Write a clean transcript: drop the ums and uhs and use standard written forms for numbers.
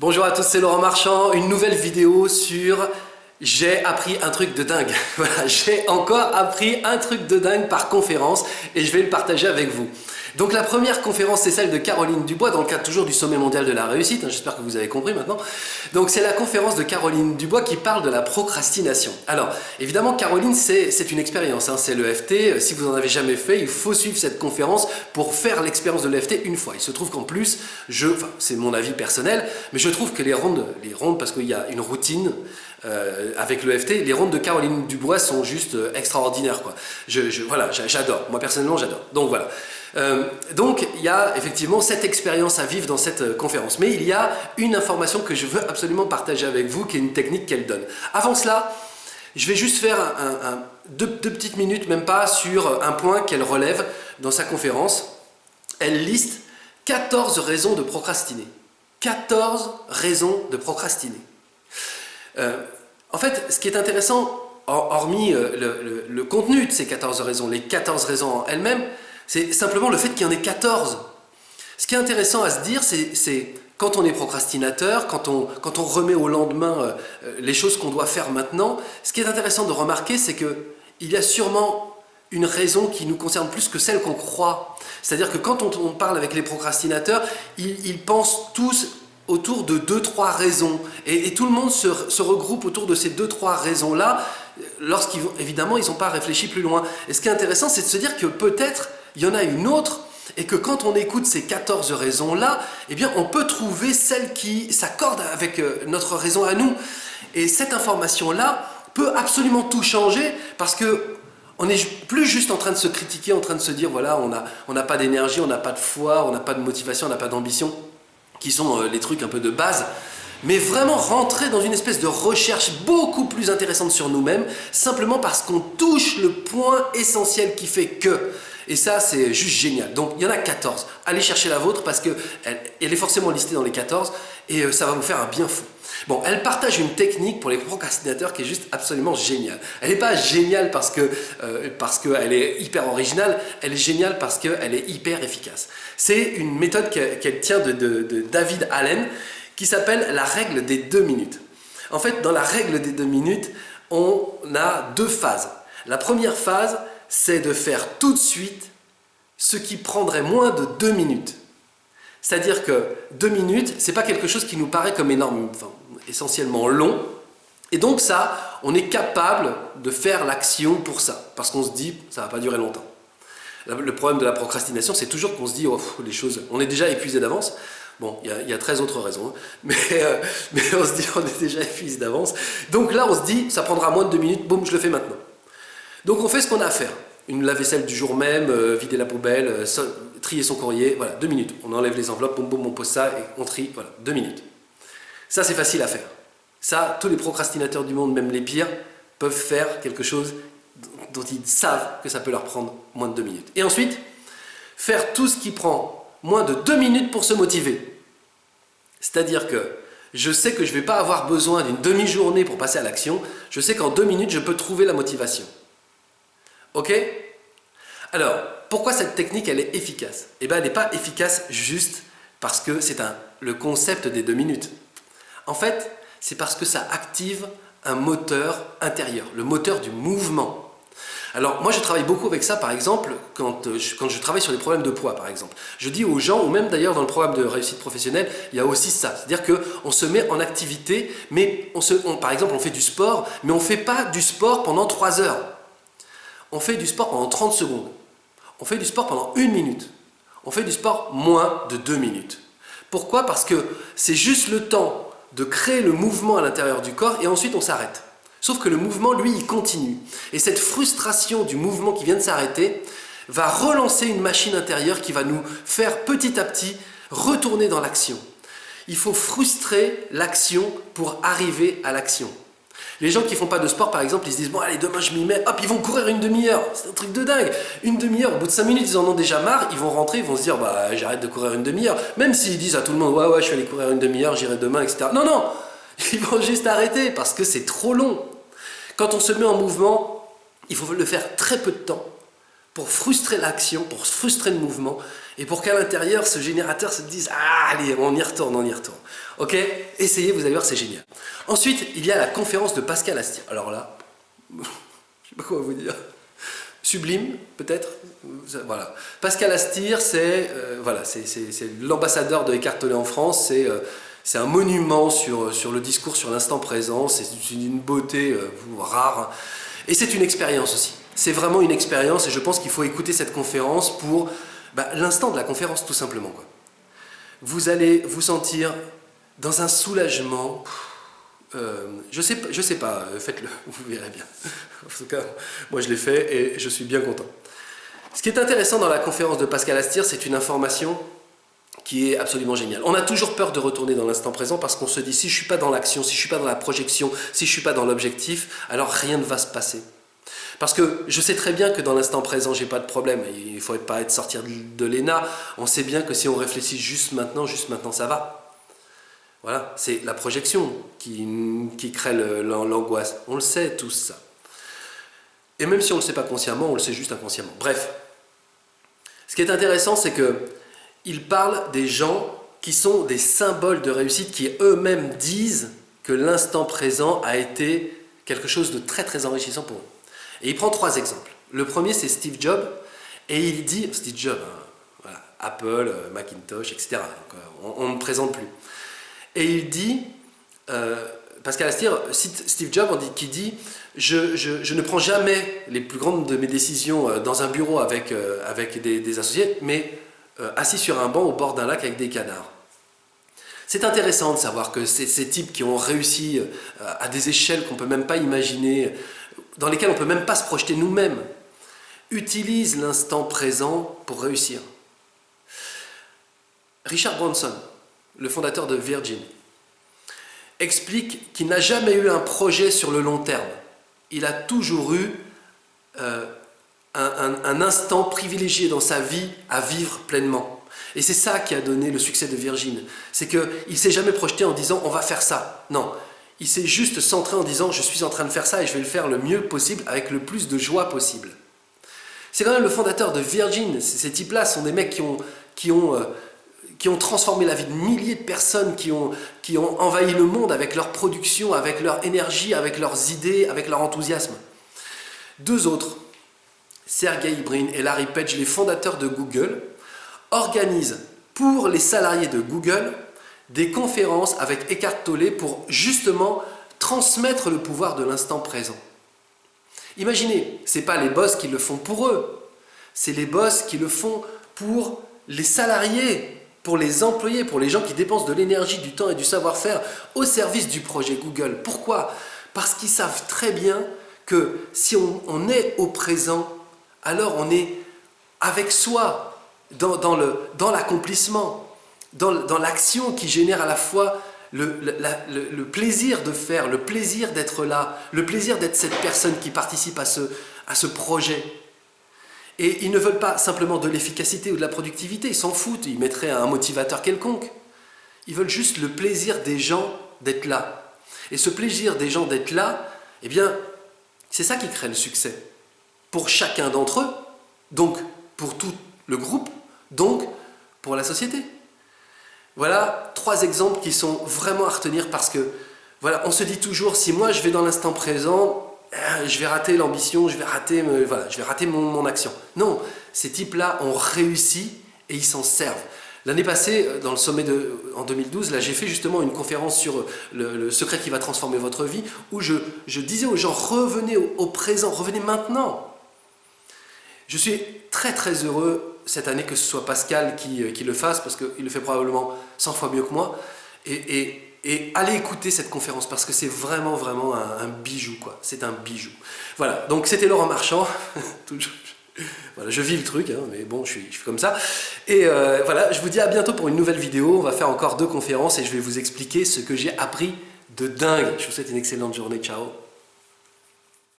Bonjour à tous, c'est Laurent Marchand, une nouvelle vidéo sur j'ai appris un truc de dingue. Voilà, j'ai encore appris un truc de dingue par conférence et je vais le partager avec vous. Donc la première conférence, c'est celle de Caroline Dubois, dans le cadre toujours du Sommet mondial de la réussite, j'espère que vous avez compris maintenant. Donc c'est la conférence de Caroline Dubois qui parle de la procrastination. Alors évidemment Caroline c'est une expérience, c'est l'EFT, si vous n'en avez jamais fait, il faut suivre cette conférence pour faire l'expérience de l'EFT une fois. Il se trouve qu'en plus, c'est mon avis personnel, mais je trouve que les rondes parce qu'il y a une routine, avec l'EFT, les rondes de Caroline Dubois sont juste extraordinaires, quoi. Voilà, j'adore, moi personnellement j'adore. Donc voilà. Donc il y a effectivement cette expérience à vivre dans cette conférence. Mais il y a une information que je veux absolument partager avec vous, qui est une technique qu'elle donne. Avant cela, je vais juste faire deux petites minutes, même pas, sur un point qu'elle relève dans sa conférence. Elle liste 14 raisons de procrastiner. 14 raisons de procrastiner. En fait, ce qui est intéressant, hormis le contenu de ces 14 raisons, les 14 raisons en elles-mêmes, c'est simplement le fait qu'il y en ait 14. Ce qui est intéressant à se dire, c'est quand on est procrastinateur, quand on remet au lendemain les choses qu'on doit faire maintenant, ce qui est intéressant de remarquer, c'est qu'il y a sûrement une raison qui nous concerne plus que celle qu'on croit. C'est-à-dire que quand on parle avec les procrastinateurs, ils pensent tous autour de 2-3 raisons. Et tout le monde se regroupe autour de ces 2-3 raisons-là, évidemment, ils n'ont pas réfléchi plus loin. Et ce qui est intéressant, c'est de se dire que peut-être il y en a une autre, et que quand on écoute ces 14 raisons-là, eh bien, on peut trouver celle qui s'accorde avec notre raison à nous. Et cette information-là peut absolument tout changer, parce que on n'est plus juste en train de se critiquer, en train de se dire, voilà, on n'a pas d'énergie, on n'a pas de foi, on n'a pas de motivation, on n'a pas d'ambition, qui sont les trucs un peu de base, mais vraiment rentrer dans une espèce de recherche beaucoup plus intéressante sur nous-mêmes, simplement parce qu'on touche le point essentiel qui fait que. Et ça, c'est juste génial. Donc, il y en a 14. Allez chercher la vôtre parce qu'elle est forcément listée dans les 14 et ça va vous faire un bien fou. Bon, elle partage une technique pour les procrastinateurs qui est juste absolument géniale. Elle n'est pas géniale parce qu'elle est hyper originale, elle est géniale parce qu'elle est hyper efficace. C'est une méthode qu'elle tient de David Allen qui s'appelle la règle des 2 minutes. En fait, dans la règle des 2 minutes, on a 2 phases. La première phase, c'est de faire tout de suite ce qui prendrait moins de 2 minutes. C'est-à-dire que 2 minutes, c'est pas quelque chose qui nous paraît comme essentiellement long. Et donc ça, on est capable de faire l'action pour ça. Parce qu'on se dit, ça va pas durer longtemps. Le problème de la procrastination, c'est toujours qu'on se dit, oh, les choses, on est déjà épuisé d'avance. Bon, il y a 13 autres raisons, mais on se dit, on est déjà épuisé d'avance. Donc là, on se dit, ça prendra moins de 2 minutes, boum, je le fais maintenant. Donc on fait ce qu'on a à faire. Une lave-vaisselle du jour même, vider la poubelle, trier son courrier, voilà, 2 minutes. On enlève les enveloppes, boum boum, on pose ça et on trie, voilà, 2 minutes. Ça c'est facile à faire. Ça, tous les procrastinateurs du monde, même les pires, peuvent faire quelque chose dont ils savent que ça peut leur prendre moins de 2 minutes. Et ensuite, faire tout ce qui prend moins de 2 minutes pour se motiver. C'est-à-dire que je sais que je ne vais pas avoir besoin d'une demi-journée pour passer à l'action, je sais qu'en 2 minutes, je peux trouver la motivation. Ok? Alors, pourquoi cette technique elle est efficace? Eh bien, elle n'est pas efficace juste parce que c'est le concept des 2 minutes. En fait, c'est parce que ça active un moteur intérieur, le moteur du mouvement. Alors, moi je travaille beaucoup avec ça, par exemple, quand je travaille sur les problèmes de poids, par exemple. Je dis aux gens, ou même d'ailleurs dans le programme de réussite professionnelle, il y a aussi ça. C'est-à-dire qu'on se met en activité, mais par exemple, on fait du sport, mais on ne fait pas du sport pendant 3 heures. On fait du sport pendant 30 secondes. On fait du sport pendant 1 minute. On fait du sport moins de 2 minutes. Pourquoi? Parce que c'est juste le temps de créer le mouvement à l'intérieur du corps et ensuite on s'arrête. Sauf que le mouvement, lui, il continue. Et cette frustration du mouvement qui vient de s'arrêter va relancer une machine intérieure qui va nous faire petit à petit retourner dans l'action. Il faut frustrer l'action pour arriver à l'action. Les gens qui ne font pas de sport, par exemple, ils se disent « Bon, allez, demain je m'y mets, hop, ils vont courir 1 demi-heure. » C'est un truc de dingue. 1 demi-heure, au bout de 5 minutes, ils en ont déjà marre, ils vont rentrer, ils vont se dire « Bah, j'arrête de courir 1 demi-heure. » Même s'ils disent à tout le monde « Ouais, je vais aller courir 1 demi-heure, j'irai demain, etc. » Non, non, ils vont juste arrêter parce que c'est trop long. Quand on se met en mouvement, il faut le faire très peu de temps pour frustrer l'action, pour frustrer le mouvement, et pour qu'à l'intérieur, ce générateur se dise « Ah, allez, on y retourne, on y retourne ». Ok? Essayez, vous allez voir, c'est génial. Ensuite, il y a la conférence de Pascal Astier. Alors là, je ne sais pas quoi vous dire. Sublime, peut-être. Voilà. Pascal Astier, c'est l'ambassadeur de Eckhart Tolle en France. C'est un monument sur le discours sur l'instant présent. C'est d'une beauté rare. Et c'est une expérience aussi. C'est vraiment une expérience et je pense qu'il faut écouter cette conférence pour l'instant de la conférence, tout simplement, quoi. Vous allez vous sentir dans un soulagement. Je sais pas, faites-le, vous verrez bien. En tout cas, moi je l'ai fait et je suis bien content. Ce qui est intéressant dans la conférence de Pascal Astier, c'est une information qui est absolument géniale. On a toujours peur de retourner dans l'instant présent parce qu'on se dit si je ne suis pas dans l'action, si je ne suis pas dans la projection, si je ne suis pas dans l'objectif, alors rien ne va se passer. Parce que je sais très bien que dans l'instant présent, j'ai pas de problème. Il ne faut pas être sortir de l'ENA. On sait bien que si on réfléchit juste maintenant, ça va. Voilà, c'est la projection qui crée l'angoisse. On le sait tous ça. Et même si on ne le sait pas consciemment, on le sait juste inconsciemment. Bref, ce qui est intéressant, c'est qu'il parle des gens qui sont des symboles de réussite, qui eux-mêmes disent que l'instant présent a été quelque chose de très très enrichissant pour eux. Et il prend 3 exemples. Le premier, c'est Steve Jobs, et il dit, Steve Jobs, voilà, Apple, Macintosh, etc. Donc, on ne présente plus. Et il dit, Pascal Astier cite Steve Jobs qui dit je ne prends jamais les plus grandes de mes décisions dans un bureau avec des associés, mais assis sur un banc au bord d'un lac avec des canards. C'est intéressant de savoir que ces types qui ont réussi à des échelles qu'on ne peut même pas imaginer, dans lesquelles on ne peut même pas se projeter nous-mêmes, utilisent l'instant présent pour réussir. Richard Branson, le fondateur de Virgin, explique qu'il n'a jamais eu un projet sur le long terme. Il a toujours eu un instant privilégié dans sa vie à vivre pleinement. Et c'est ça qui a donné le succès de Virgin. C'est qu'il ne s'est jamais projeté en disant « on va faire ça ». Non, il s'est juste centré en disant « je suis en train de faire ça et je vais le faire le mieux possible avec le plus de joie possible ». C'est quand même le fondateur de Virgin. Ces types-là sont des mecs qui ont transformé la vie de milliers de personnes, qui ont envahi le monde avec leur production, avec leur énergie, avec leurs idées, avec leur enthousiasme. 2 autres, Sergey Brin et Larry Page, les fondateurs de Google, organisent pour les salariés de Google des conférences avec Eckhart Tolle pour justement transmettre le pouvoir de l'instant présent. Imaginez, ce n'est pas les boss qui le font pour eux, c'est les boss qui le font pour les salariés, pour les employés, pour les gens qui dépensent de l'énergie, du temps et du savoir-faire au service du projet Google. Pourquoi? Parce qu'ils savent très bien que si on est au présent, alors on est avec soi, dans l'accomplissement, dans l'action qui génère à la fois le plaisir de faire, le plaisir d'être là, le plaisir d'être cette personne qui participe à ce projet. Et ils ne veulent pas simplement de l'efficacité ou de la productivité, ils s'en foutent, ils mettraient un motivateur quelconque. Ils veulent juste le plaisir des gens d'être là. Et ce plaisir des gens d'être là, eh bien, c'est ça qui crée le succès. Pour chacun d'entre eux, donc pour tout le groupe, donc pour la société. Voilà 3 exemples qui sont vraiment à retenir parce que, voilà, on se dit toujours, si moi je vais dans l'instant présent, je vais rater l'ambition, je vais rater mon action. Non, ces types-là ont réussi et ils s'en servent. L'année passée, dans le sommet en 2012, là, j'ai fait justement une conférence sur le secret qui va transformer votre vie, où je disais aux gens, revenez au présent, revenez maintenant. Je suis très très heureux cette année que ce soit Pascal qui le fasse, parce qu'il le fait probablement 100 fois mieux que moi. Et allez écouter cette conférence parce que c'est vraiment vraiment un bijou, quoi. C'est un bijou. Voilà, donc c'était Laurent Marchand. Voilà, je vis le truc, hein, mais bon, je suis comme ça. Et voilà, je vous dis à bientôt pour une nouvelle vidéo. On va faire encore 2 conférences et je vais vous expliquer ce que j'ai appris de dingue. Je vous souhaite une excellente journée. Ciao.